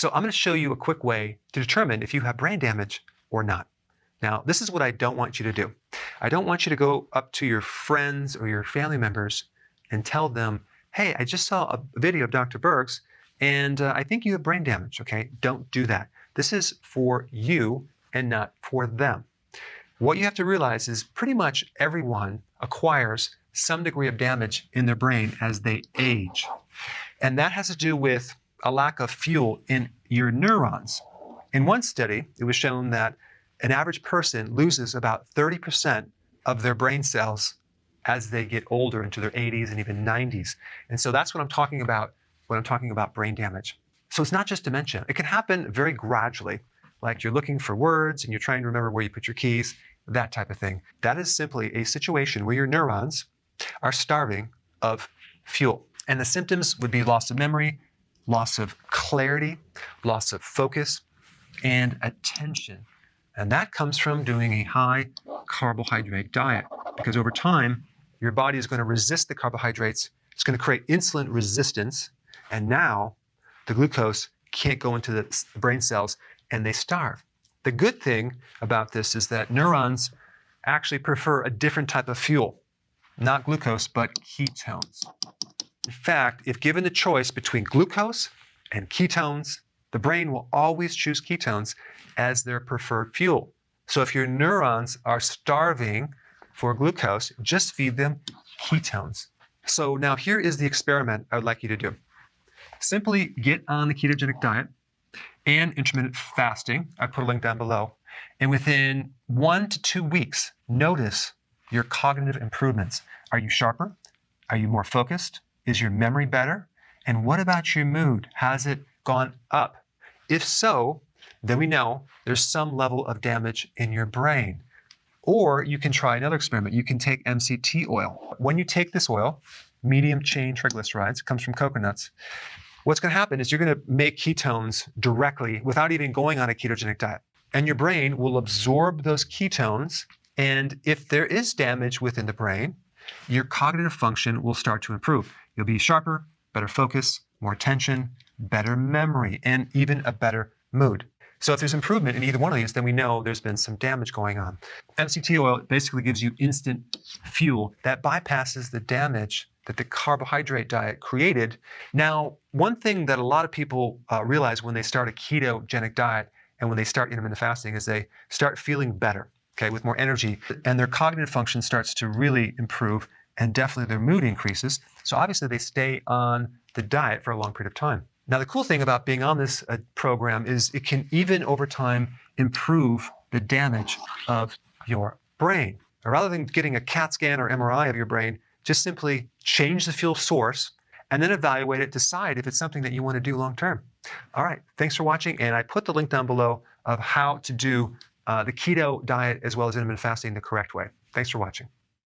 So I'm going to show you a quick way to determine if you have brain damage or not. Now, this is what I don't want you to do. I don't want you to go up to your friends or your family members and tell them, hey, I just saw a video of Dr. Berg's and I think you have brain damage, okay? Don't do that. This is for you and not for them. What you have to realize is pretty much everyone acquires some degree of damage in their brain as they age. And that has to do with a lack of fuel in your neurons. In one study, it was shown that an average person loses about 30% of their brain cells as they get older into their 80s and even 90s. And so that's what I'm talking about when I'm talking about brain damage. So it's not just dementia. It can happen very gradually, like you're looking for words and you're trying to remember where you put your keys, that type of thing. That is simply a situation where your neurons are starving of fuel. And the symptoms would be loss of memory, loss of clarity, loss of focus, and attention. And that comes from doing a high carbohydrate diet, because over time, your body is going to resist the carbohydrates. It's going to create insulin resistance. And now the glucose can't go into the brain cells and they starve. The good thing about this is that neurons actually prefer a different type of fuel, not glucose, but ketones. In fact, if given the choice between glucose and ketones, the brain will always choose ketones as their preferred fuel. So if your neurons are starving for glucose, just feed them ketones. So now here is the experiment I would like you to do. Simply get on the ketogenic diet and intermittent fasting. I put a link down below. And within 1 to 2 weeks, notice your cognitive improvements. Are you sharper? Are you more focused? Is your memory better? And what about your mood? Has it gone up? If so, then we know there's some level of damage in your brain. Or you can try another experiment. You can take MCT oil. When you take this oil, medium chain triglycerides, it comes from coconuts, what's going to happen is you're going to make ketones directly without even going on a ketogenic diet. And your brain will absorb those ketones. And if there is damage within the brain, your cognitive function will start to improve. You'll be sharper, better focus, more attention, better memory, and even a better mood. So if there's improvement in either one of these, then we know there's been some damage going on. MCT oil basically gives you instant fuel that bypasses the damage that the carbohydrate diet created. Now, one thing that a lot of people realize when they start a ketogenic diet and when they start intermittent fasting is they start feeling better, okay, with more energy, and their cognitive function starts to really improve, and definitely their mood increases. So obviously they stay on the diet for a long period of time. Now, the cool thing about being on this program is it can even over time improve the damage of your brain. Now, rather than getting a CAT scan or MRI of your brain, just simply change the fuel source and then evaluate it, decide if it's something that you want to do long term. All right, thanks for watching. And I put the link down below of how to do the keto diet as well as intermittent fasting the correct way. Thanks for watching.